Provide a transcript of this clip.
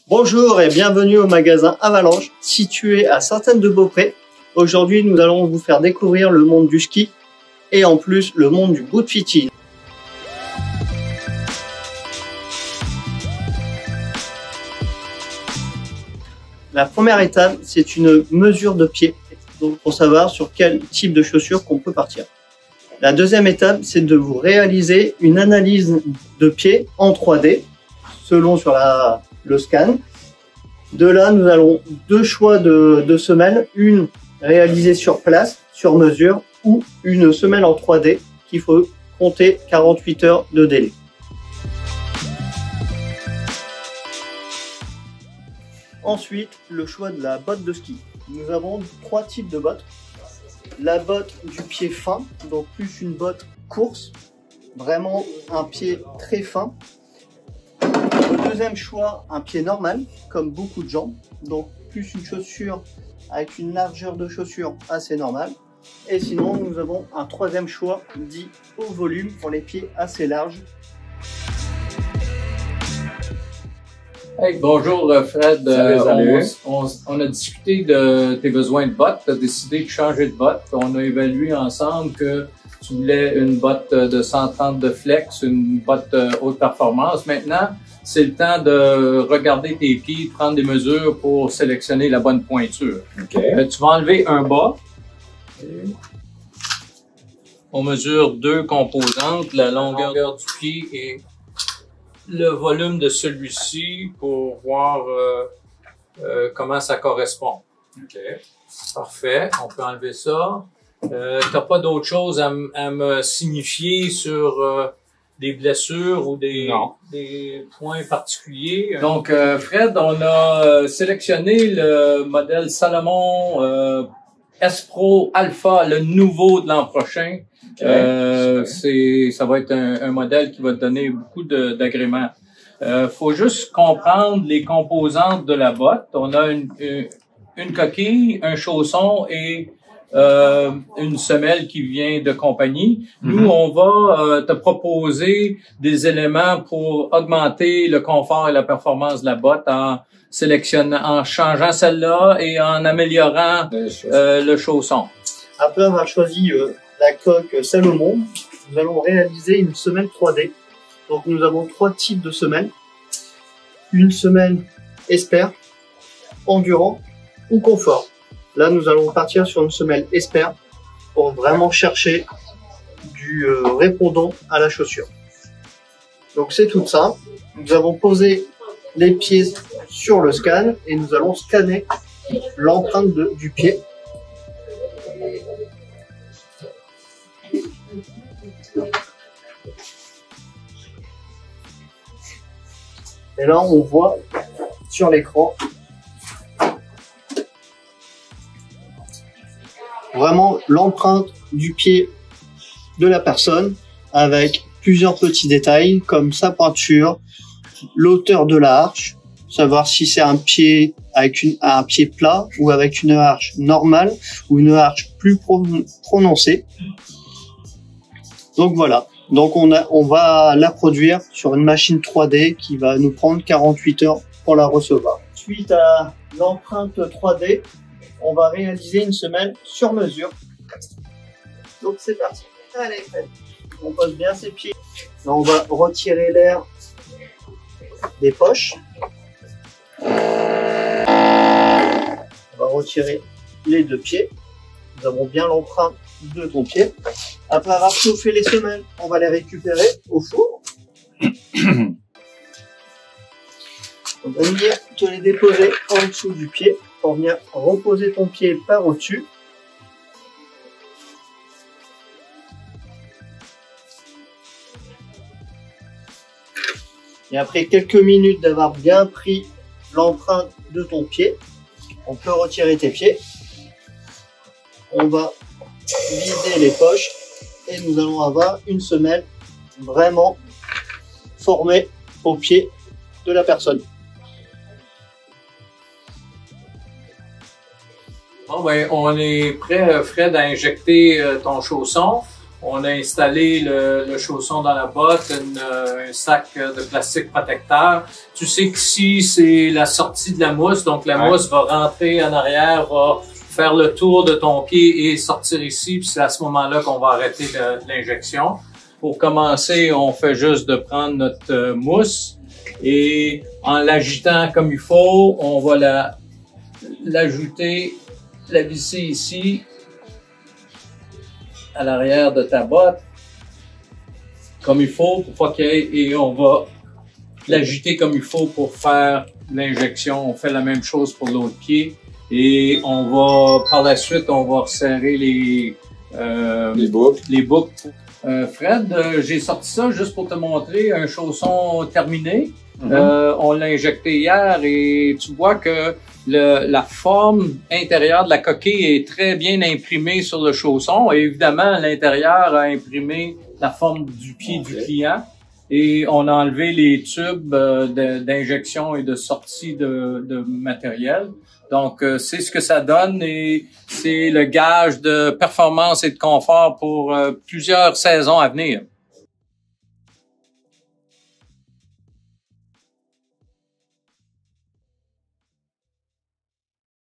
Bonjour et bienvenue au magasin Avalanche, situé à Sainte-Anne-de-Beaupré. Aujourd'hui, nous allons vous faire découvrir le monde du ski et en plus le monde du boot fitting. La première étape, c'est une mesure de pied, donc pour savoir sur quel type de chaussures qu'on peut partir. La deuxième étape, c'est de vous réaliser une analyse de pied en 3D, selon sur le scan. De là, nous avons deux choix de semelles, une réalisée sur place, sur mesure, ou une semelle en 3D qu'il faut compter 48 heures de délai. Ensuite, le choix de la botte de ski. Nous avons trois types de bottes. La botte du pied fin, donc plus une botte course, vraiment un pied très fin. Le deuxième choix, un pied normal, comme beaucoup de gens, donc plus une chaussure avec une largeur de chaussure assez normale. Et sinon, nous avons un troisième choix dit haut volume pour les pieds assez larges. Hey, bonjour Fred. Salut. On a discuté de tes besoins de bottes. Tu as décidé de changer de bottes. On a évalué ensemble que tu voulais une botte de 130 de flex, une botte haute performance. Maintenant, c'est le temps de regarder tes pieds, prendre des mesures pour sélectionner la bonne pointure. Okay. Tu vas enlever un bas. On mesure deux composantes, la longueur du pied et le volume de celui-ci pour voir comment ça correspond. Okay. Parfait, on peut enlever ça. T'as pas d'autre chose à me signifier sur des blessures ou des points particuliers? Donc, Fred, on a sélectionné le modèle Salomon S-Pro Alpha, le nouveau de l'an prochain. Okay. Ça va être un modèle qui va te donner beaucoup d'agréments. Faut juste comprendre les composantes de la botte. On a une coquille, un chausson et une semelle qui vient de compagnie. Nous, on va te proposer des éléments pour augmenter le confort et la performance de la botte en changeant celle-là et en améliorant le chausson. Après avoir choisi la coque Salomon, nous allons réaliser une semelle 3D. Donc nous avons trois types de semelles. Une semelle Esper, Endurant ou Confort. Là nous allons partir sur une semelle Esper pour vraiment chercher du répondant à la chaussure. Donc c'est tout ça. Nous avons posé les pieds sur le scan et nous allons scanner l'empreinte du pied. Et là, on voit sur l'écran vraiment l'empreinte du pied de la personne avec plusieurs petits détails comme sa pointure, l'hauteur de la harche, savoir si c'est un pied avec un pied plat ou avec une harche normale ou une harche plus prononcée. Donc voilà. Donc on va la produire sur une machine 3D qui va nous prendre 48 heures pour la recevoir. Suite à l'empreinte 3D, on va réaliser une semelle sur mesure. Donc c'est parti. Allez, on pose bien ses pieds. Là, on va retirer l'air des poches. On va retirer les deux pieds. Nous avons bien l'empreinte de ton pied. Après avoir chauffé les semelles, on va les récupérer au four. On va venir te les déposer en dessous du pied pour venir reposer ton pied par au-dessus. Et après quelques minutes d'avoir bien pris l'empreinte de ton pied, on peut retirer tes pieds. On va vider les poches et nous allons avoir une semelle vraiment formée au pied de la personne. Bon, ben, on est prêt, Fred, à injecter ton chausson. On a installé le chausson dans la botte, un sac de plastique protecteur. Tu sais qu'ici, c'est la sortie de la mousse, donc la mousse va rentrer en arrière, va faire le tour de ton pied et sortir ici, puis c'est à ce moment-là qu'on va arrêter l'injection. Pour commencer, on fait juste de prendre notre mousse et en l'agitant comme il faut, on va l'ajouter, la visser ici, à l'arrière de ta botte, comme il faut, pour pas qu'il y ait, et on va l'agiter comme il faut pour faire l'injection. On fait la même chose pour l'autre pied et on va, par la suite, on va resserrer les boucles. Fred, j'ai sorti ça juste pour te montrer un chausson terminé. On l'a injecté hier et tu vois que la forme intérieure de la coquille est très bien imprimée sur le chausson. Et évidemment, l'intérieur a imprimé la forme du pied du client. Et on a enlevé les tubes d'injection et de sortie de matériel. Donc, c'est ce que ça donne et c'est le gage de performance et de confort pour plusieurs saisons à venir.